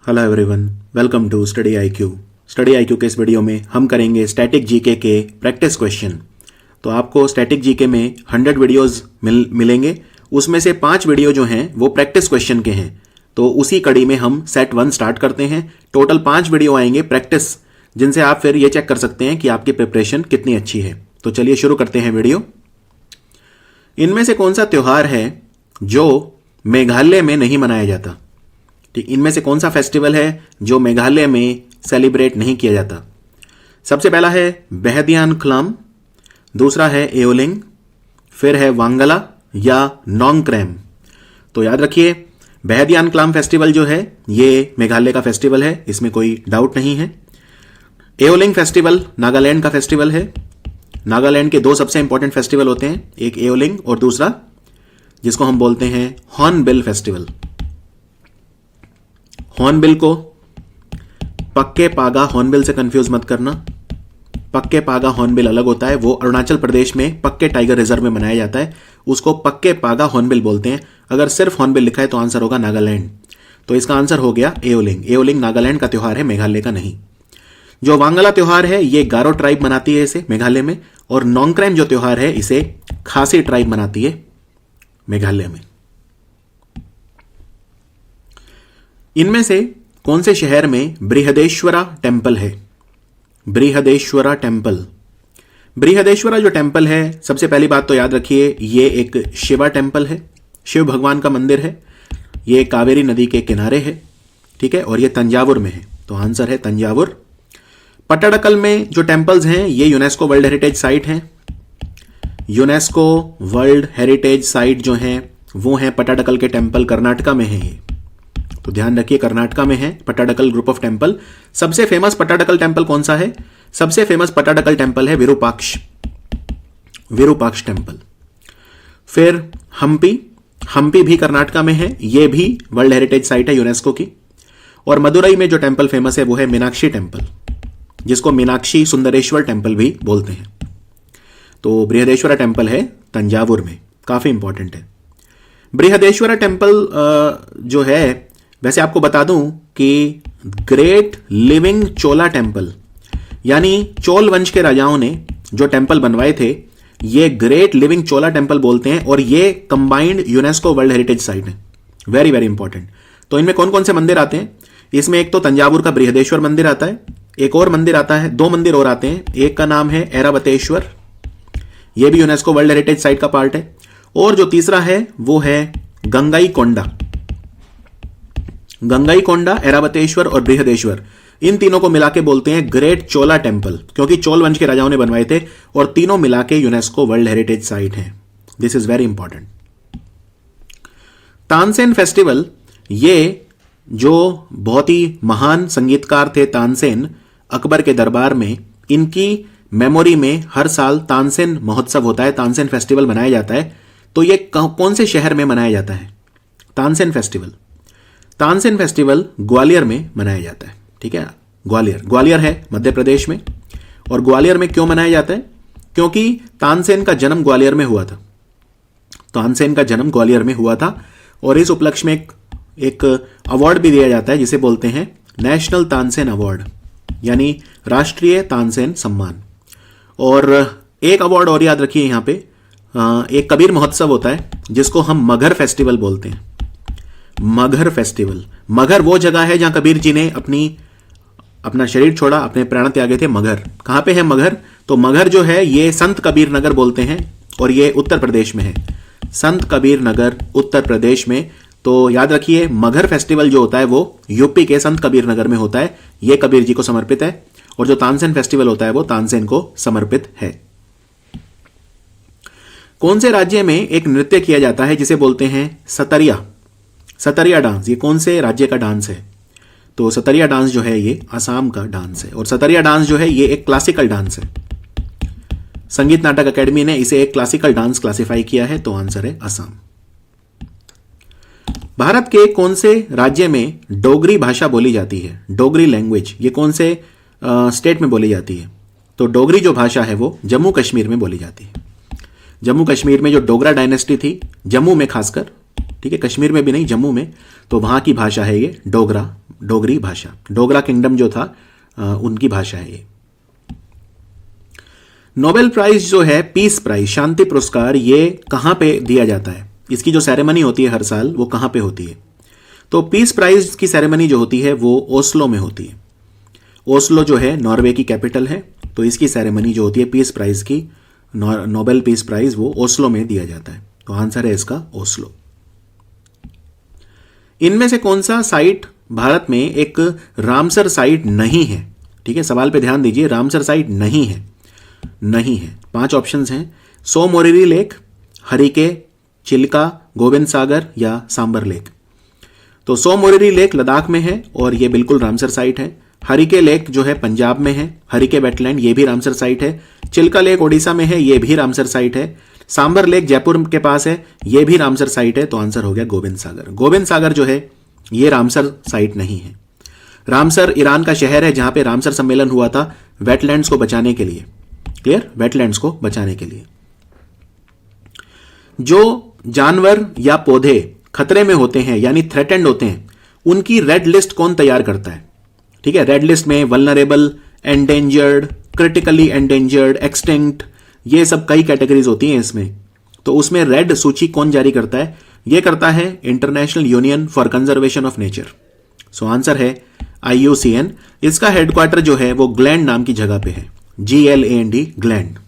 Hello everyone, welcome to study IQ. Study IQ के इस video में हम करेंगे स्टैटिक जीके के प्रैक्टिस क्वेश्चन। तो आपको स्टैटिक जीके में 100 वीडियोस मिलेंगे, उसमें से 5 वीडियो जो हैं वो प्रैक्टिस क्वेश्चन के हैं। तो उसी कड़ी में हम सेट 1 स्टार्ट करते हैं। टोटल 5 वीडियो आएंगे प्रैक्टिस, जिनसे आप फिर ये चेक कर सकते हैं कि आपकी प्रिपरेशन कितनी अच्छी है। तो चलिए शुरू करते हैं वीडियो। इनमें से कौन सा त्यौहार है जो मेघालय में नहीं मनाया जाता? ठीक, इनमें से कौन सा फेस्टिवल है जो मेघालय में सेलिब्रेट नहीं किया जाता? सबसे पहला है बेहदियान क्लाम, दूसरा है एओलिंग, फिर है वांगला या नोंगक्रैम। तो याद रखिए, बेहदियान क्लाम फेस्टिवल जो है ये मेघालय का फेस्टिवल है, इसमें कोई डाउट नहीं है। एओलिंग फेस्टिवल नागालैंड का फेस्टिवल है। नागालैंड के 2 सबसे इंपॉर्टेंट फेस्टिवल होते हैं, एक एओलिंग और दूसरा जिसको हम बोलते हैं हॉर्नबिल फेस्टिवल। हॉर्नबिल को पक्के पागा हॉर्नबिल से कंफ्यूज मत करना। पक्के पागा हॉर्नबिल अलग होता है, वो अरुणाचल प्रदेश में पक्के टाइगर रिजर्व में मनाया जाता है, उसको पक्के पागा हॉर्नबिल बोलते हैं। अगर सिर्फ हॉर्नबिल लिखा है तो आंसर होगा नागालैंड। तो इसका आंसर हो गया एओलिंग। एओलिंग नागालैंड का त्यौहार है, मेघालय का नहीं। जो वांगला त्यौहार है ये गारो ट्राइब मनाती है इसे मेघालय में, और नोंगक्रैम जो त्यौहार है इसे खासी ट्राइब मनाती है मेघालय में। इनमें से कौन से शहर में बृहदेश्वरा टेम्पल है? बृहदेश्वरा टेम्पल। बृहदेश्वरा जो टेम्पल है, सबसे पहली बात तो याद रखिए ये एक शिवा टेम्पल है, शिव भगवान का मंदिर है। ये कावेरी नदी के किनारे है, ठीक है, और ये तंजावुर में है। तो आंसर है तंजावुर। पट्टाडकल में जो टेम्पल्स हैं ये यूनेस्को वर्ल्ड हेरिटेज साइट हैं। यूनेस्को वर्ल्ड हेरिटेज साइट जो हैं वो हैं पट्टाडकल के टेम्पल, कर्नाटका में है ये। तो ध्यान रखिए कर्नाटका में है पट्टाडकल ग्रुप ऑफ टेम्पल। सबसे फेमस पट्टाडकल टेम्पल कौन सा है? सबसे फेमस पट्टाडकल टेम्पल है विरूपाक्ष, विरूपाक्ष टेम्पल। फिर हम्पी भी कर्नाटका में है, ये भी वर्ल्ड हेरिटेज साइट है यूनेस्को की। और मदुरई में जो टेम्पल फेमस है वो है मीनाक्षी टेम्पल, जिसको मीनाक्षी सुंदरेश्वर टेम्पल भी बोलते हैं। तो बृहदेश्वरा टेम्पल है तंजावुर में, काफी इंपॉर्टेंट है। बृहदेश्वरा टेम्पल जो है, वैसे आपको बता दूं कि ग्रेट लिविंग चोला टेम्पल, यानी चोल वंश के राजाओं ने जो टेम्पल बनवाए थे ये ग्रेट लिविंग चोला टेम्पल बोलते हैं, और ये combined UNESCO world heritage site है। Very very important. तो इनमें कौन कौन से मंदिर आते हैं? इसमें एक तो तंजावुर का बृहदेश्वर मंदिर आता है, एक और मंदिर आता है, 2 मंदिर और आते हैं। एक का नाम है ऐरावतेश्वर, यह भी यूनेस्को वर्ल्ड हेरिटेज साइट का पार्ट है। और जो तीसरा है वो है गंगाईकोंडा। गंगाईकोंडा, ऐरावतेश्वर और बृहदेश्वर, इन तीनों को मिलाके बोलते हैं ग्रेट चोला टेम्पल, क्योंकि चोल वंश के राजाओं ने बनवाए थे, और तीनों मिलाके यूनेस्को वर्ल्ड हेरिटेज साइट है। This is very important. Tansen festival, ये जो बहुत ही महान संगीतकार थे तानसेन, अकबर के दरबार में, इनकी मेमोरी में हर साल तानसेन महोत्सव होता है, तानसेन फेस्टिवल मनाया जाता है। तो ये कौन से शहर में मनाया जाता है तानसेन फेस्टिवल? तानसेन फेस्टिवल ग्वालियर में मनाया जाता है, ठीक है। ग्वालियर है मध्य प्रदेश में। और ग्वालियर में क्यों मनाया जाता है? क्योंकि तानसेन का जन्म ग्वालियर में हुआ था। तानसेन का जन्म ग्वालियर में हुआ था, और इस उपलक्ष्य में एक अवार्ड भी दिया जाता है जिसे बोलते हैं नेशनल तानसेन अवार्ड, यानी राष्ट्रीय तानसेन सम्मान। और एक अवार्ड और याद रखिए, यहां पे एक कबीर महोत्सव होता है जिसको हम मगहर फेस्टिवल बोलते हैं। मगहर फेस्टिवल। मगहर वो जगह है जहां कबीर जी ने अपना शरीर छोड़ा, अपने प्राण त्यागे थे। मगहर कहां पे है? मगहर। तो मगहर जो है ये संत कबीर नगर बोलते हैं, और ये उत्तर प्रदेश में है। संत कबीर नगर उत्तर प्रदेश में। तो याद रखिए मगहर फेस्टिवल जो होता है वो यूपी के संत कबीर नगर में होता है, ये कबीर जी को समर्पित है। और जो तानसेन फेस्टिवल होता है वो तानसेन को समर्पित है। कौन से राज्य में एक नृत्य किया जाता है जिसे बोलते हैं सतरिया? सतरिया डांस, ये कौन से राज्य का डांस है? तो सतरिया डांस जो है ये असम का डांस है। और सतरिया डांस जो है ये एक क्लासिकल डांस है। संगीत नाटक अकेडमी ने इसे एक क्लासिकल डांस क्लासिफाई किया है, तो आंसर है असम। भारत के कौन से राज्य में डोगरी भाषा बोली जाती है? डोगरी लैंग्वेज, ये कौन से स्टेट में बोली जाती है? तो डोगरी जो भाषा है वो जम्मू कश्मीर में बोली जाती है। जम्मू कश्मीर में जो डोगरा डायनेस्टी थी, जम्मू में खासकर, ठीक है, कश्मीर में भी नहीं, जम्मू में, तो वहां की भाषा है ये डोगरी भाषा। डोगरा किंगडम जो था उनकी भाषा है ये। नोबेल प्राइज जो है, पीस प्राइज, शांति पुरस्कार, ये कहां पे दिया जाता है? इसकी जो सेरेमनी होती है हर साल, वो कहां पे होती है? तो पीस प्राइज की सेरेमनी जो होती है वो ओस्लो में होती है। ओस्लो जो है नॉर्वे की कैपिटल है, तो इसकी सेरेमनी जो होती है पीस प्राइज की, नोबेल पीस प्राइज, वो ओस्लो में दिया जाता है। तो आंसर है इसका ओस्लो। इनमें से कौन सा साइट भारत में एक रामसर साइट नहीं है? ठीक है, सवाल पे ध्यान दीजिए, रामसर साइट नहीं है। 5 ऑप्शंस हैं, सो मोरिरी लेक, हरिके, चिल्का, गोविंद सागर या सांबर लेक। तो सो मोरिरी लेक लद्दाख में है और ये बिल्कुल रामसर साइट है। हरिके लेक जो है पंजाब में है, हरिके वेटलैंड, ये भी रामसर साइट है। चिल्का लेक ओडिशा में है, ये भी रामसर साइट है। सांबर लेक जयपुर के पास है, ये भी रामसर साइट है। तो आंसर हो गया गोविंद सागर। गोविंद सागर जो है ये रामसर साइट नहीं है। रामसर ईरान का शहर है जहां पे रामसर सम्मेलन हुआ था वेटलैंड्स को बचाने के लिए। क्लियर, वेटलैंड्स को बचाने के लिए। जो जानवर या पौधे खतरे में होते हैं यानी थ्रेटेंड होते हैं, उनकी रेड लिस्ट कौन तैयार करता है? ठीक है, रेड लिस्ट में vulnerable, endangered, critically endangered, extinct, ये सब कई कैटेगरीज होती हैं इसमें। तो उसमें रेड सूची कौन जारी करता है? ये करता है international union for conservation of nature. So answer है IUCN। इसका हेडक्वार्टर जो है वो ग्लैंड नाम की जगह पे है, GLAND, ग्लैंड,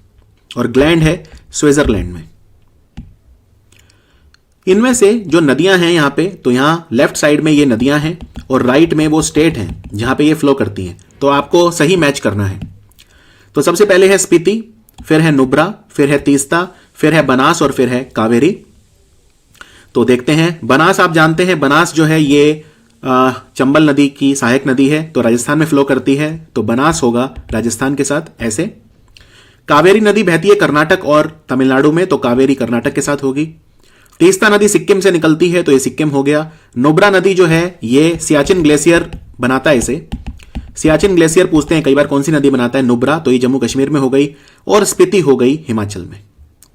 और ग्लैंड है स्विट्जरलैंड में। इनमें से जो नदियां हैं यहां पे, तो यहां लेफ्ट साइड में ये नदियां हैं और राइट में वो स्टेट हैं जहां पे ये फ्लो करती हैं। तो आपको सही मैच करना है। तो सबसे पहले है स्पीति, फिर है नुब्रा, फिर है तीस्ता, फिर है बनास और फिर है कावेरी। तो देखते हैं, बनास आप जानते हैं, बनास जो है ये चंबल नदी की सहायक नदी है, तो राजस्थान में फ्लो करती है, तो बनास होगा राजस्थान के साथ ऐसे। कावेरी नदी बहती है कर्नाटक और तमिलनाडु में, तो कावेरी कर्नाटक के साथ होगी। तीस्ता नदी सिक्किम से निकलती है, तो ये सिक्किम हो गया। नुब्रा नदी जो है ये सियाचिन ग्लेशियर बनाता है इसे। सियाचिन ग्लेशियर पूछते हैं कई बार कौन सी नदी बनाता है? नुब्रा, तो ये जम्मू कश्मीर में हो गई। और स्पीति हो गई हिमाचल में।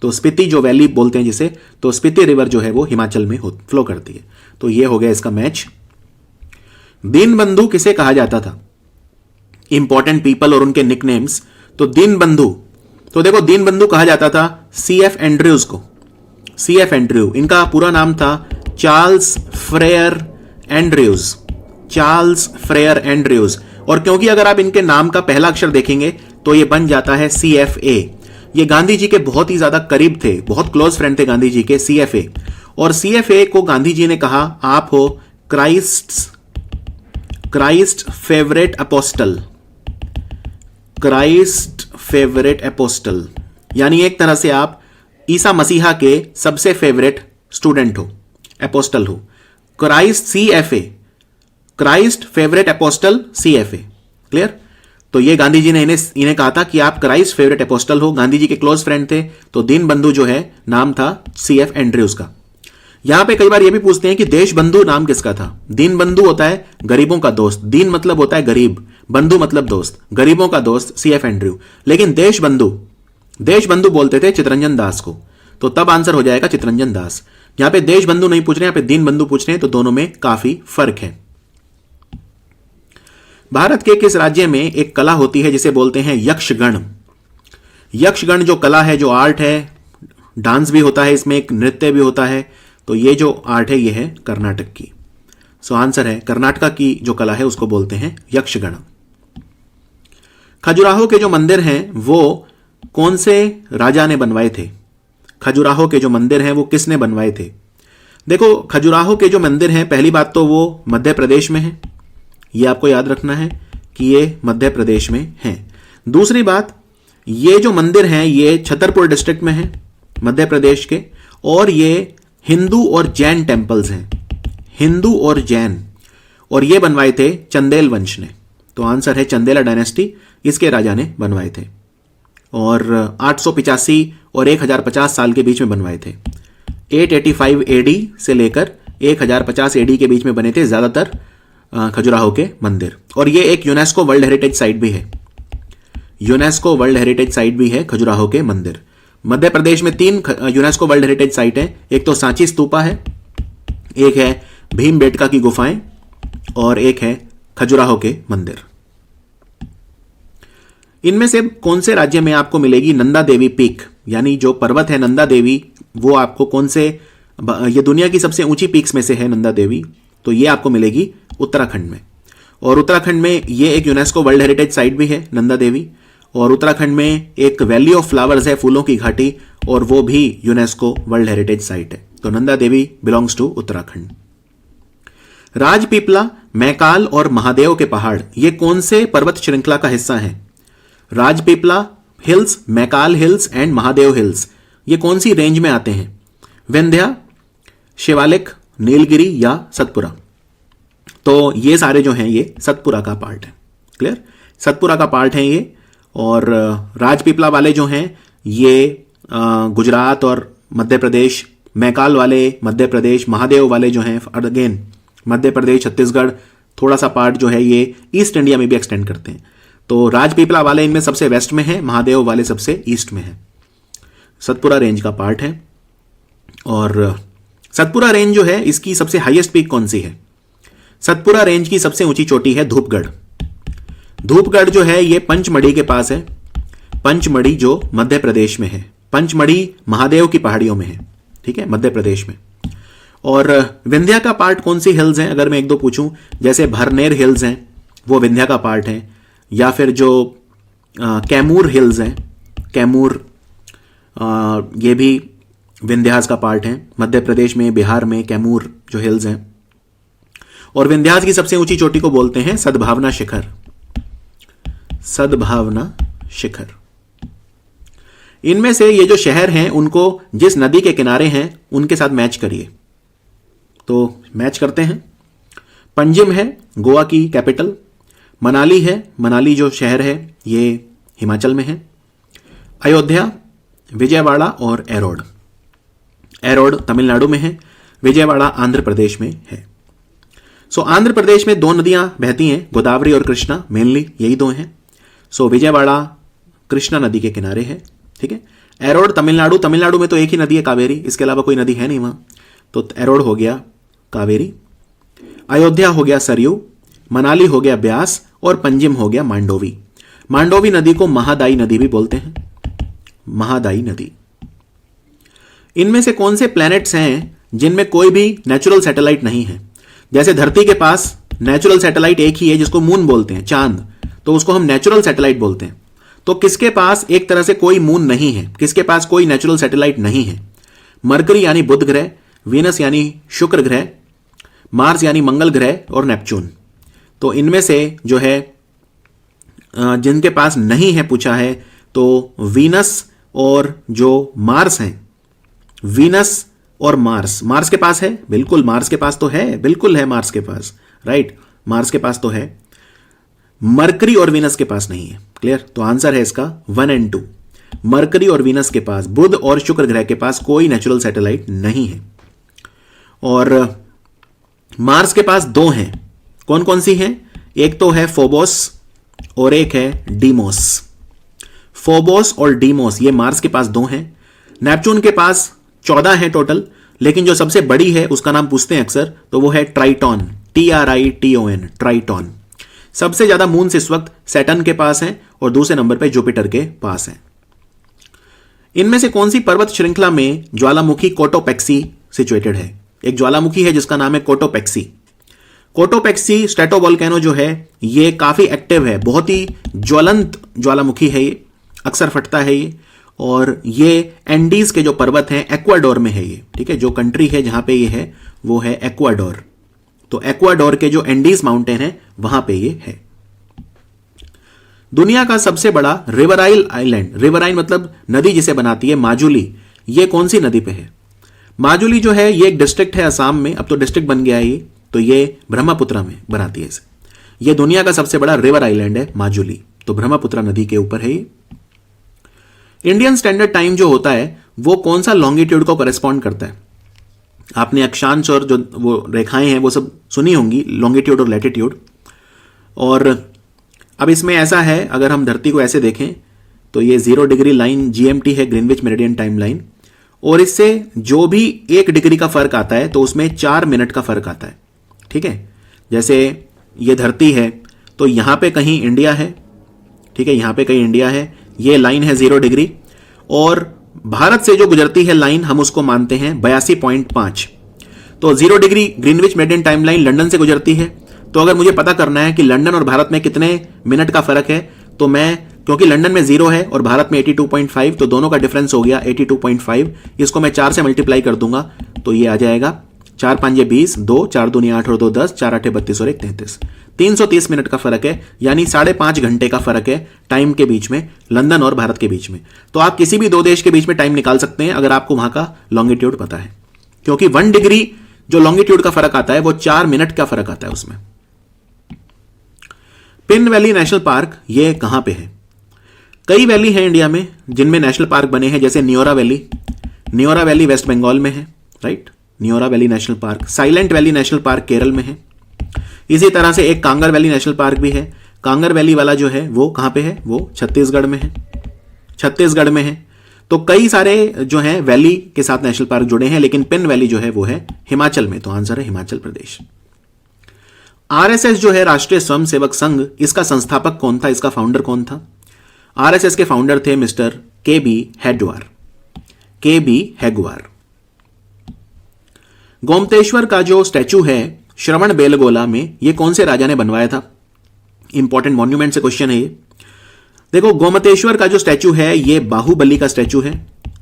तो स्पीति जो वैली बोलते हैं जिसे, तो स्पीति रिवर जो है वो हिमाचल में फ्लो करती है। तो ये हो गया इसका मैच। दीनबंधु किसे कहा जाता था? इंपॉर्टेंट पीपल और उनके निकनेम्स। तो दीनबंधु, तो देखो दीनबंधु कहा जाता था CF एंड्रयूज को। CF एंड्रयू, इनका पूरा नाम था Charles Frere Andrews. Charles Frere Andrews. और क्योंकि अगर आप इनके नाम का पहला अक्षर देखेंगे तो ये बन जाता है CFA। ये गांधी जी के बहुत ही ज्यादा करीब थे, बहुत क्लोज फ्रेंड थे गांधी जी के, CFA। और CFA को गांधी जी ने कहा आप हो Christ favourite apostle. Christ favourite apostle यानी एक तरह से आप ईसा मसीहा के सबसे फेवरेट स्टूडेंट हो, अपोस्टल हो। Christ CFA, Christ favourite apostle CFA। Clear? तो ये गांधी जी ने इन्हें कहा था कि आप क्राइस्ट फेवरेट अपोस्टल हो, गांधी जी के क्लोज फ्रेंड थे। तो दीनबंधु जो है नाम था CF एंड्रयूज का। यहां पे कई बार ये भी पूछते हैं कि देशबंधु नाम किसका था? दीनबंधु होता है गरीबों का दोस्त, दीन मतलब होता है गरीब, बंधु मतलब दोस्त, गरीबों का दोस्त CF एंड्रयू। लेकिन देशबंधु बोलते थे चितरंजन दास को। तो तब आंसर हो जाएगा चितरंजन दास। यहां पे देशबंधु नहीं पूछ रहे, यहां पे दीनबंधु पूछ रहे हैं, तो दोनों में काफी फर्क है। भारत के किस राज्य में एक कला होती है जिसे बोलते हैं यक्षगण? यक्षगण जो कला है, जो आर्ट है, डांस भी होता है इसमें, एक नृत्य भी होता है। तो ये जो आर्ट है ये है कर्नाटक की। सो आंसर है कर्नाटक की जो कला है उसको बोलते हैं यक्षगण। खजुराहो के जो मंदिर हैं वो कौन से राजा ने बनवाए थे? खजुराहो के जो मंदिर हैं वो किसने बनवाए थे? देखो खजुराहो के जो मंदिर हैं, पहली बात तो वो मध्य प्रदेश में है, ये आपको याद रखना है कि ये मध्य प्रदेश में है। दूसरी बात, ये जो मंदिर हैं ये छतरपुर डिस्ट्रिक्ट में है मध्य प्रदेश के, और ये हिंदू और जैन टेम्पल्स हैं, हिंदू और जैन, और ये बनवाए थे चंदेल वंश ने। तो आंसर है चंदेला डायनेस्टी, इसके राजा ने बनवाए थे, और 885 और 1050 साल के बीच में बनवाए थे। 885 AD से लेकर 1050 AD के बीच में बने थे ज्यादातर खजुराहो के मंदिर। और ये एक यूनेस्को वर्ल्ड हेरिटेज साइट भी है, यूनेस्को वर्ल्ड हेरिटेज साइट भी है खजुराहो के मंदिर। मध्य प्रदेश में 3 यूनेस्को वर्ल्ड हेरिटेज साइट है। एक तो सांची स्तूपा है, एक है भीमबेटका की गुफाएं और एक है खजुराहो के मंदिर। इनमें से कौन से राज्य में आपको मिलेगी नंदा देवी पीक, यानी जो पर्वत है नंदा देवी, वो आपको कौन से, ये दुनिया की सबसे ऊंची पीक्स में से है नंदा देवी, तो ये आपको मिलेगी उत्तराखंड में। और उत्तराखंड में ये एक यूनेस्को वर्ल्ड हेरिटेज साइट भी है नंदा देवी, और उत्तराखंड में एक वैली ऑफ फ्लावर्स है, फूलों की घाटी, और वो भी यूनेस्को वर्ल्ड हेरिटेज साइट है। तो नंदा देवी बिलोंग्स टू उत्तराखंड। राजपीपला, मैकाल और महादेव के पहाड़ ये कौन से पर्वत श्रृंखला का हिस्सा हैं? Rajpipla hills, Maikal hills and Mahadev hills ये कौन सी रेंज में आते हैं? विंध्या, शिवालिक, नीलगिरी या सतपुरा? तो ये सारे जो हैं ये सतपुरा का पार्ट है। क्लियर? सतपुरा का पार्ट है ये। और राजपीपला वाले जो हैं ये गुजरात और मध्य प्रदेश, मैकाल वाले मध्य प्रदेश, महादेव वाले जो हैं अगेन मध्य प्रदेश, छत्तीसगढ़, थोड़ा सा पार्ट जो है ये ईस्ट इंडिया में भी एक्सटेंड करते हैं। तो राजपीपला वाले इनमें सबसे वेस्ट में है, महादेव वाले सबसे ईस्ट में है। सतपुरा रेंज का पार्ट है। और सतपुरा रेंज जो है इसकी सबसे हाईएस्ट पीक कौन सी है? सतपुरा रेंज की सबसे ऊंची चोटी है धूपगढ़। धूपगढ़ जो है ये पंचमढ़ी के पास है। पंचमढ़ी जो मध्य प्रदेश में है, पंचमढ़ी महादेव की पहाड़ियों में है, ठीक है, मध्य प्रदेश में। और विंध्या का पार्ट कौन सी हिल्स हैं? अगर मैं एक दो पूछूं, जैसे भरनेर हिल्स हैं वो विंध्या का पार्ट है, या फिर जो कैमूर हिल्स हैं, कैमूर ये भी विंध्यास का पार्ट है, मध्य प्रदेश में, बिहार में कैमूर जो हिल्स हैं। और विंध्यास की सबसे ऊंची चोटी को बोलते हैं सद्भावना शिखर। सद्भावना शिखर। इनमें से ये जो शहर हैं उनको जिस नदी के किनारे हैं उनके साथ मैच करिए। तो मैच करते हैं। पंजिम है गोवा की कैपिटल, मनाली है, मनाली जो शहर है ये हिमाचल में है, अयोध्या, विजयवाड़ा और एरोड, एरोड तमिलनाडु में है, विजयवाड़ा आंध्र प्रदेश में है। सो आंध्र प्रदेश में दो नदियां बहती हैं, गोदावरी और कृष्णा, मेनली यही दो हैं। सो विजयवाड़ा कृष्णा नदी के किनारे है, ठीक है। एरोड तमिलनाडु, तमिलनाडु में तो एक ही नदी है कावेरी, इसके अलावा कोई नदी है नहीं वहां, तो एरोड हो गया कावेरी, अयोध्या हो गया सरयू, मनाली हो गया ब्यास और पंजिम हो गया मांडोवी। मांडोवी नदी को महादाई नदी भी बोलते हैं, महादाई नदी। इनमें से कौन से प्लैनेट्स हैं जिनमें कोई भी नेचुरल सैटेलाइट नहीं है? जैसे धरती के पास नेचुरल सैटेलाइट एक ही है जिसको मून बोलते हैं, चांद, तो उसको हम नेचुरल सैटेलाइट बोलते हैं। तो किसके पास एक तरह से कोई मून नहीं है, किसके पास कोई नेचुरल सैटेलाइट नहीं है? मरकरी यानी बुध ग्रह, वीनस यानी शुक्र ग्रह, मार्स यानी मंगल ग्रह और नेपच्यून। तो इनमें से जो है जिनके पास नहीं है पूछा है तो वीनस और जो मार्स हैं, वीनस और मार्स, मार्स के पास है, बिल्कुल मार्स के पास तो है, बिल्कुल है मार्स के पास, राइट, मार्स के पास तो है। मरकरी और वीनस के पास नहीं है। क्लियर? तो आंसर है इसका 1 और 2, मरकरी और वीनस के पास, बुध और शुक्र ग्रह के पास कोई नेचुरल सैटेलाइट नहीं है। और मार्स के पास दो हैं, कौन कौन सी हैं? एक तो है फोबोस और एक है डीमोस। फोबोस और डीमोस ये मार्स के पास दो हैं। नेपच्यून के पास 14 है टोटल, लेकिन जो सबसे बड़ी है उसका नाम पूछते हैं अक्सर, तो वो है ट्राइटॉन, TRITON, ट्राइटॉन। सबसे ज्यादा मून्स इस वक्त सैटर्न के पास हैं और दूसरे नंबर पे जुपिटर के पास हैं। इनमें से कौन सी पर्वत श्रृंखला में ज्वालामुखी कोटोपेक्सी सिचुएटेड है? एक ज्वालामुखी है जिसका नाम है कोटोपेक्सी। कोटोपेक्सी स्ट्रेटोवोल्केनो जो है ये काफी एक्टिव है, बहुत ही ज्वलंत ज्वालामुखी है ये, अक्सर फटता है ये। और ये एंडीज के जो पर्वत हैं एक्वाडोर में है ये, ठीक है, जो कंट्री है जहां पे ये है वो है एक्वाडोर। तो एक्वाडोर के जो एंडीज माउंटेन है वहां पे ये है। दुनिया का सबसे बड़ा रिवराइल आइलैंड, रिवराइल मतलब नदी जिसे बनाती है, माजुली, ये कौन सी नदी पे है? माजुली जो है ये एक डिस्ट्रिक्ट है असम में, अब तो डिस्ट्रिक्ट बन गया है ये, तो ये ब्रह्मपुत्र में बनाती है इसे। ये दुनिया का सबसे बड़ा रिवर आइलैंड है माजुली, तो ब्रह्मपुत्र नदी के ऊपर है ये। इंडियन स्टैंडर्ड टाइम जो होता है वो कौन सा लॉन्गिट्यूड को करेस्पॉन्ड करता है? आपने अक्षांश और जो वो रेखाएं हैं वो सब सुनी होंगी, लॉन्गिट्यूड और लैटिट्यूड। और अब इसमें ऐसा है, अगर हम धरती को ऐसे देखें तो ये 0 डिग्री लाइन GMT है, ग्रीनविच मेरिडियन टाइम लाइन, और इससे जो भी 1 डिग्री का फर्क आता है तो उसमें 4 मिनट का फर्क आता है। ठीक है, जैसे ये धरती है तो यहां पे कहीं इंडिया है, ठीक है, यहां पे कहीं इंडिया है, ये लाइन है 0 डिग्री, और भारत से जो गुजरती है लाइन हम उसको मानते हैं 82.5। तो 0 degree Greenwich median time line London से गुजरती है। तो अगर मुझे पता करना है कि लंदन और भारत में कितने मिनट का फर्क है, तो मैं, क्योंकि लंदन में 0 है और भारत में 82.5, तो दोनों का डिफरेंस हो गया 82.5। इसको मैं 4 से मल्टीप्लाई कर दूंगा तो ये आ जाएगा 4 5 20, 2 4 दूनी 8 और 2 10, 4 8 32 और 1 33। 330 मिनट का फर्क है, यानी 5.5 घंटे का फर्क है टाइम के बीच में, लंदन और भारत के बीच में। तो आप किसी भी 2 देश के बीच में टाइम निकाल सकते हैं अगर आपको वहां का लॉन्गिट्यूड पता है, क्योंकि 1 डिग्री जो लॉन्गिट्यूड का फर्क आता है वो 4 मिनट का फर्क आता है उसमें। पिन वैली नेशनल पार्क ये कहां पे है? कई वैली हैं इंडिया में जिनमें नेशनल पार्क बने हैं, जैसे न्योरा वैली। न्योरा वैली वेस्ट बंगाल में है, right, Neora valley national park. Silent valley national park Kerala में है। इसी तरह से एक कांगर वैली नेशनल पार्क भी है। कांगर वैली वाला जो है वो कहां पे है? वो छत्तीसगढ़ में है, छत्तीसगढ़ में है। तो कई सारे जो हैं वैली के साथ नेशनल पार्क जुड़े हैं, लेकिन पिन वैली जो है वो है हिमाचल में। तो आंसर है हिमाचल प्रदेश। आरएसएस जो है राष्ट्रीय स्वयंसेवक संघ, इसका संस्थापक कौन था, इसका फाउंडर कौन था? आरएसएस के फाउंडर थे मिस्टर के.बी. हेडवार। के.बी. हेगवार। गोमतेश्वर का जो स्टैचू है श्रवण बेलगोला में, ये कौन से राजा ने बनवाया था? इंपॉर्टेंट मॉन्यूमेंट से क्वेश्चन है ये। देखो, गोमतेश्वर का जो स्टैचू है ये बाहुबली का स्टैचू है।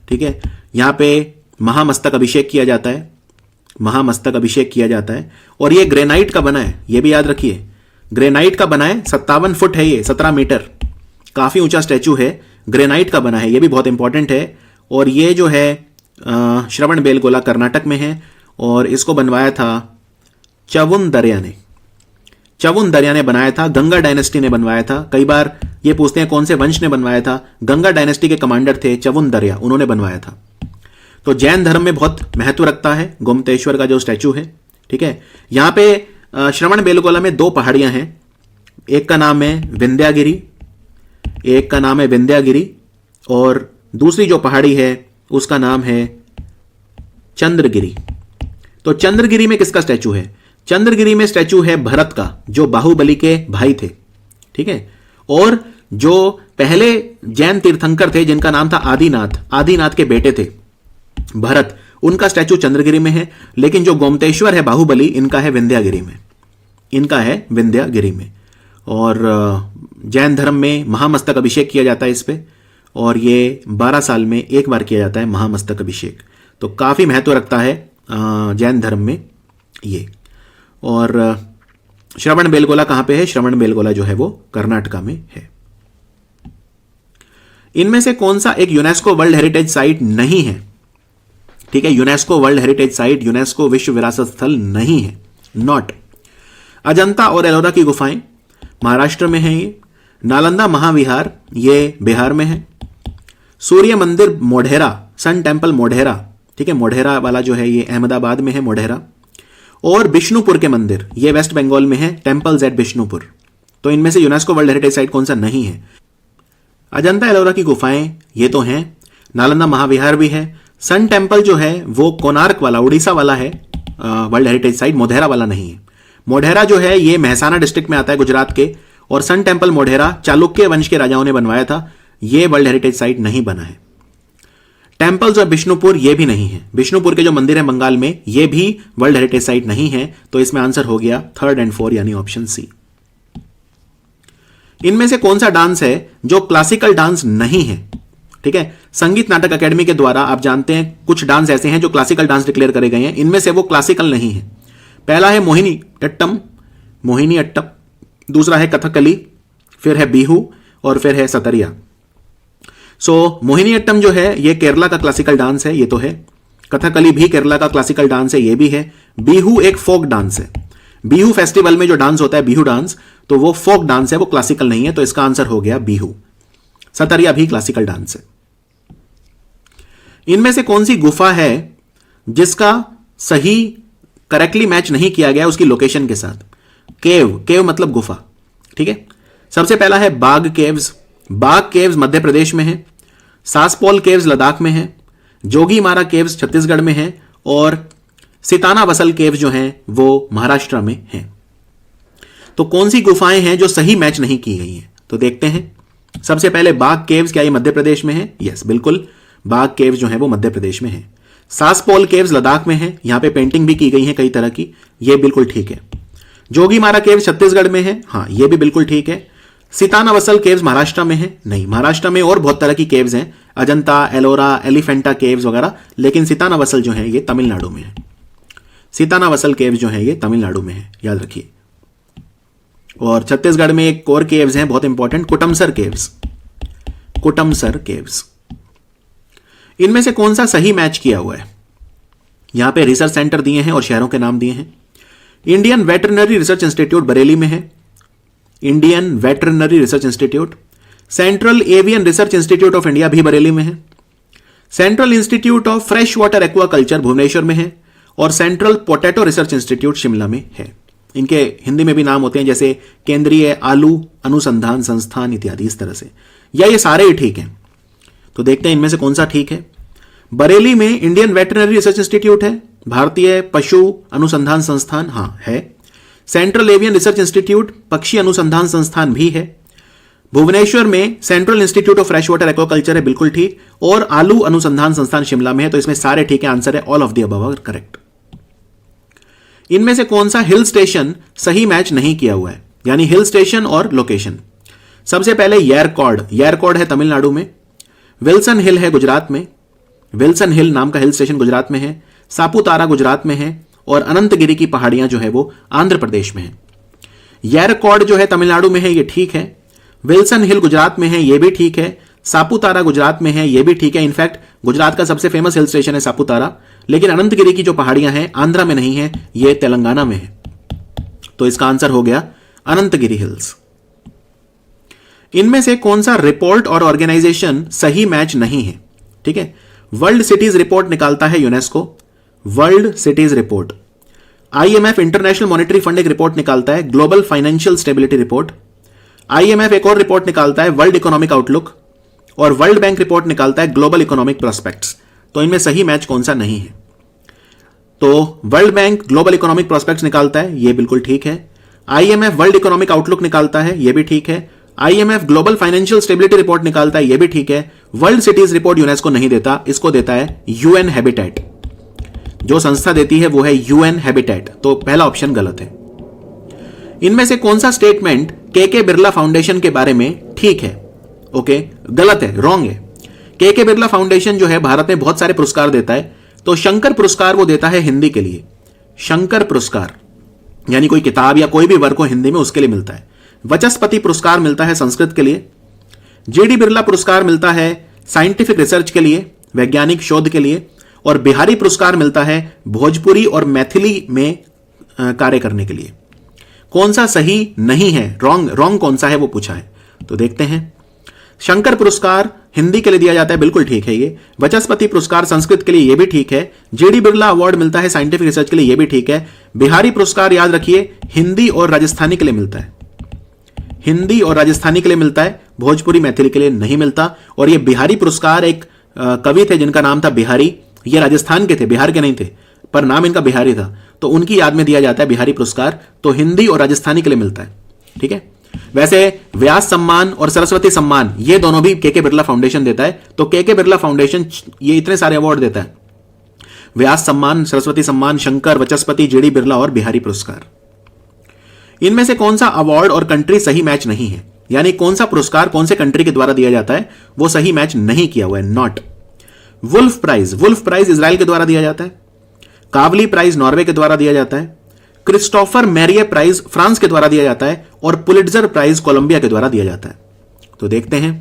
ठीक है, यहां पे महामस्तक अभिषेक किया जाता है, महामस्तक अभिषेक किया जाता है, और ये ग्रेनाइट का बना है, ये भी याद रखिए, ग्रेनाइट का बना है। 57 फुट है ये, 17 मीटर, काफी ऊंचा स्टैचू है, ग्रेनाइट का बना है, ये भी बहुत इंपॉर्टेंट है। और ये जो है श्रवण बेलगोला कर्नाटक में है, और इसको बनवाया था चवुन दरिया ने। चवुन दरिया ने बनाया था, गंगा डायनेस्टी ने बनवाया था। कई बार ये पूछते हैं कौन से वंश ने बनवाया था, गंगा डायनेस्टी के कमांडर थे चवुन दरिया, उन्होंने बनवाया था। तो जैन धर्म में बहुत महत्व रखता है गोमतेश्वर का जो स्टैचू है। ठीक है, यहां पे श्रवण बेलगोला में 2 पहाड़ियां हैं, एक का नाम है विंध्यागिरी, एक का नाम है विंध्यागिरी, और दूसरी जो पहाड़ी है उसका नाम है चंद्रगिरी। तो चंद्रगिरी में किसका स्टैचू है? चंद्रगिरी में स्टैचू है भरत का, जो बाहुबली के भाई थे। ठीक है, और जो पहले जैन तीर्थंकर थे जिनका नाम था आदिनाथ, आदिनाथ के बेटे थे भरत, उनका स्टैचू चंद्रगिरी में है। लेकिन जो गोमतेश्वर है बाहुबली, इनका है विंध्यागिरी में, इनका है विंध्यागिरी में। और जैन धर्म में महामस्तक अभिषेक किया जाता है इस पे, और ये 12 साल में एक बार किया जाता है महामस्तक अभिषेक। तो काफी महत्व रखता है जैन धर्म में ये। और श्रवण बेलगोला कहां पे है? श्रवण बेलगोला जो है वो कर्नाटका में है। इनमें से कौन सा एक यूनेस्को वर्ल्ड हेरिटेज साइट नहीं है? ठीक है, UNESCO world heritage site, UNESCO विश्व विरासत स्थल नहीं है, नॉट। अजंता और एलोरा की गुफाएं महाराष्ट्र में है ये। नालंदा महाविहार ये बिहार में है। सूर्य मंदिर मोढेरा, सन टेम्पल मोढेरा, ठीक है, मोढेरा वाला जो है ये अहमदाबाद में है, मोढेरा। और बिष्णुपुर के मंदिर ये वेस्ट बंगाल में है, टेम्पल्स एट बिष्णुपुर। तो इनमें से यूनेस्को वर्ल्ड हेरिटेज साइट कौन सा नहीं है? अजंता एलोरा की गुफाएं ये तो हैं, नालंदा महाविहार भी है। सन टेम्पल जो है वो कोणार्क वाला, उड़ीसा वाला है वर्ल्ड हेरिटेज साइट, मोढेरा वाला नहीं है। मोढेरा जो है ये मेहसाना डिस्ट्रिक्ट में आता है गुजरात के, और सन टेम्पल मोढेरा चालुक्य वंश के राजाओं ने बनवाया था, ये वर्ल्ड हेरिटेज साइट नहीं बना है। टेम्पल्स ऑफ बिष्णुपुर ये भी नहीं है, बिष्णुपुर के जो मंदिर है बंगाल में ये भी वर्ल्ड हेरिटेज साइट नहीं है। तो इसमें आंसर हो गया 3rd और 4 यानी ऑप्शन सी। इनमें से कौन सा डांस है जो क्लासिकल डांस नहीं है? ठीक है, संगीत नाटक अकेडमी के द्वारा आप जानते हैं कुछ डांस ऐसे हैं जो क्लासिकल डांस डिक्लेयर करे गए हैं, इनमें से वो क्लासिकल नहीं है। पहला है मोहिनी अट्टम, मोहिनी अट्टम, दूसरा है कथकली, फिर है बिहू, और फिर है सतरिया। सो मोहिनी अट्टम जो है ये केरला का क्लासिकल डांस है, ये तो है। कथकली भी केरला का क्लासिकल डांस है, ये भी है। बिहू एक फोक डांस है, बिहू फेस्टिवल में जो डांस होता है बिहू डांस, तो वो फोक डांस है, वो क्लासिकल नहीं है। तो इसका आंसर हो गया बिहू। सतरिया भी क्लासिकल डांस है। इनमें से कौन सी गुफा है जिसका सही करेक्टली मैच नहीं किया गया उसकी लोकेशन के साथ? केव, केव मतलब गुफा। ठीक है, सबसे पहला है बाग केव्स। बाग केव्स मध्य प्रदेश में है। सासपॉल केव्स लद्दाख में है। जोगी मारा केव्स छत्तीसगढ़ में है और सिताना वसल केव्स जो हैं वो महाराष्ट्र में हैं। तो कौन सी गुफाएं हैं जो सही मैच नहीं की गई हैं, तो देखते हैं। सबसे पहले बाघ केव्स, क्या ये मध्य प्रदेश में है? यस, बिल्कुल, बाघ केव्स जो है वो मध्य प्रदेश में है। सासपोल केव्स लद्दाख में है, यहां पे पेंटिंग भी की गई है कई तरह की, ये बिल्कुल ठीक है। जोगी मारा केव्स छत्तीसगढ़ में है, हाँ ये भी बिल्कुल ठीक है। सिताना वसल केव्स महाराष्ट्र में है, नहीं, महाराष्ट्र में और बहुत तरह की केव्स हैं, अजंता, एलोरा, एलिफेंटा केव्स वगैरह, लेकिन सिताना वसल जो है ये तमिलनाडु में है। सिताना वसल केव्स जो है ये तमिलनाडु में है, याद रखिए। और छत्तीसगढ़ में एक और केव्स हैं बहुत इंपॉर्टेंट, कुटमसर केव्स, कुटमसर केव्स। इनमें से कौन सा सही मैच किया हुआ है? यहां पे रिसर्च सेंटर दिए हैं और शहरों के नाम दिए हैं। Indian veterinary research institute Bareilly में है, Indian veterinary research institute. Central avian research institute of India भी बरेली में है। Central institute of fresh water aquaculture Bhubaneswar में है और central potato research institute Shimla में है। इनके हिंदी में भी नाम होते हैं जैसे केंद्रीय आलू अनुसंधान संस्थान इत्यादि, इस तरह से, या ये सारे ही ठीक हैं। तो देखते हैं इनमें से कौन सा ठीक है। बरेली में इंडियन वेटरनरी रिसर्च इंस्टीट्यूट है, भारतीय पशु अनुसंधान संस्थान, हाँ है। सेंट्रल एवियन रिसर्च इंस्टीट्यूट पक्षी अनुसंधान संस्थान भी है। भुवनेश्वर में central institute of fresh water aquaculture है, बिल्कुल ठीक। और आलू अनुसंधान संस्थान शिमला में है, तो इसमें सारे ठीक है। आंसर है all of the above correct. इनमें से कौन सा हिल स्टेशन सही मैच नहीं किया हुआ है, यानी हिल स्टेशन और लोकेशन? सबसे पहले येरकॉड, येरकॉड है तमिलनाडु में। विल्सन हिल है गुजरात में, विल्सन हिल नाम का हिल स्टेशन गुजरात में है। सापुतारा गुजरात में है और अनंतगिरी की पहाड़ियां जो है वो आंध्र प्रदेश में है। येरकॉड जो है तमिलनाडु में है, ये ठीक है। विल्सन हिल गुजरात में है, ये भी ठीक है। सापुतारा गुजरात में है, ये भी ठीक है। इनफैक्ट गुजरात का सबसे फेमस हिल स्टेशन है सापुतारा, लेकिन अनंतगिरी की जो पहाड़ियां हैं आंध्रा में नहीं है, ये तेलंगाना में है। तो इसका आंसर हो गया अनंतगिरी हिल्स। इनमें से कौन सा रिपोर्ट और ऑर्गेनाइजेशन सही मैच नहीं है? ठीक है, वर्ल्ड सिटीज रिपोर्ट निकालता है UNESCO, world cities report. IMF international monetary fund एक रिपोर्ट निकालता है, global financial stability report. IMF एक और रिपोर्ट निकालता है, वर्ल्ड इकोनॉमिक आउटलुक। और वर्ल्ड बैंक रिपोर्ट निकालता है, ग्लोबल इकोनॉमिक प्रोस्पेक्ट्स। तो इनमें सही मैच कौन सा नहीं है? तो world bank global economic prospects निकालता है, यह बिल्कुल ठीक है। आईएमएफ वर्ल्ड इकोनॉमिक आउटलुक निकालता है, यह भी ठीक है। IMF global financial stability report निकालता है, यह भी ठीक है। वर्ल्ड सिटीज रिपोर्ट यूनेस्को नहीं देता, इसको देता है यूएन हैबिटेट। जो संस्था देती है वो है यूएन हैबिटेट, तो पहला ऑप्शन गलत है। इनमें से कौन सा स्टेटमेंट के बिरला फाउंडेशन के बारे में ठीक है? ओके, गलत है, रॉन्ग है। के बिरला फाउंडेशन जो है भारत में बहुत सारे पुरस्कार देता है, तो शंकर पुरस्कार वो देता है हिंदी के लिए। शंकर पुरस्कार यानी कोई किताब या कोई भी वर्क हो हिंदी में, उसके लिए मिलता है। वचस्पति पुरस्कार मिलता है संस्कृत के लिए। जेडी बिरला पुरस्कार मिलता है साइंटिफिक रिसर्च के लिए, वैज्ञानिक शोध के लिए। और बिहारी पुरस्कार मिलता है भोजपुरी और मैथिली में कार्य करने के लिए। कौन सा सही नहीं है, रॉन्ग कौन सा है वो पूछा है, तो देखते हैं। शंकर पुरस्कार हिंदी के लिए दिया जाता है, बिल्कुल ठीक है ये। वचस्पति पुरस्कार संस्कृत के लिए, ये भी ठीक है। जेडी बिरला अवार्ड मिलता है साइंटिफिक रिसर्च के लिए, ये भी ठीक है। बिहारी पुरस्कार याद रखिए हिंदी और राजस्थानी के लिए मिलता है, हिंदी और राजस्थानी के लिए मिलता है, भोजपुरी मैथिली के लिए नहीं मिलता। और ये बिहारी पुरस्कार एक कवि थे जिनका नाम था बिहारी, ये राजस्थान के थे, बिहार के नहीं थे, पर नाम इनका बिहारी था, तो उनकी याद में दिया जाता है बिहारी पुरस्कार। तो हिंदी और राजस्थानी के लिए मिलता है, ठीक है। वैसे व्यास सम्मान और सरस्वती सम्मान ये दोनों भी के बिरला फाउंडेशन देता है, तो के बिरला फाउंडेशन ये इतने सारे अवार्ड देता है, व्यास सम्मान, सरस्वती सम्मान, शंकर, वचस्पति, जेडी बिरला और बिहारी पुरस्कार। इनमें से कौन सा अवार्ड और कंट्री सही मैच नहीं है, यानी कौन सा पुरस्कार कौन से कंट्री के द्वारा दिया जाता है वो सही मैच नहीं किया हुआ है, नॉट। वुल्फ प्राइज इजराइल के द्वारा दिया जाता है। कावली प्राइज नॉर्वे के द्वारा दिया जाता है। क्रिस्टोफर मैरिये प्राइज फ्रांस के द्वारा दिया जाता है। और पुलिट्जर प्राइज कोलंबिया के द्वारा दिया जाता है। तो देखते हैं,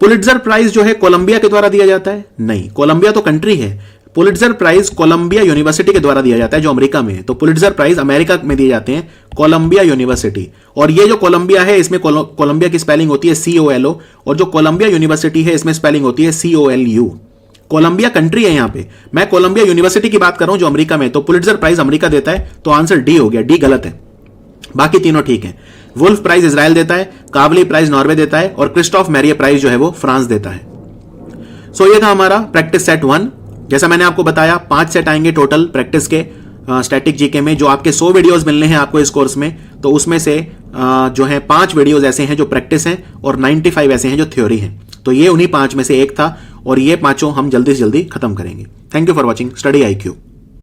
पुलिट्जर प्राइज जो है कोलंबिया के द्वारा दिया जाता है, नहीं, कोलंबिया तो कंट्री है। पुलिट्जर प्राइज कोलंबिया यूनिवर्सिटी के द्वारा दिया जाता है जो अमेरिका में है, तो पुलिट्जर प्राइज अमेरिका में दिए जाते हैं, कोलंबिया यूनिवर्सिटी। और ये जो कोलंबिया है इसमें कोलंबिया की स्पेलिंग होती है COLO, और जो कोलंबिया यूनिवर्सिटी है इसमें स्पेलिंग होती है COLU। कोलंबिया कंट्री है, यहां पे मैं कोलंबिया यूनिवर्सिटी की बात कर रहा हूं जो अमेरिका में, तो पुलिट्जर प्राइज अमेरिका देता है, तो आंसर डी हो गया, डी गलत है, बाकी तीनों ठीक है। वुल्फ प्राइज इजराइल देता है, कावली प्राइज नॉर्वे देता है, और क्रिस्टोफ मैरिये प्राइज जो है वो फ्रांस देता है। सो ये था हमारा प्रैक्टिस सेट 1। जैसा मैंने आपको बताया 5 सेट आएंगे टोटल प्रैक्टिस के स्टैटिक जीके में। जो आपके 100 वीडियोस मिलने हैं आपको इस कोर्स में, तो उसमें से जो है 5 वीडियोस ऐसे हैं जो प्रैक्टिस हैं और 95 ऐसे हैं जो थ्योरी हैं। तो ये उन्हीं 5 में से एक था और ये पांचों हम जल्दी से जल्दी खत्म करेंगे। Thank you for watching study IQ।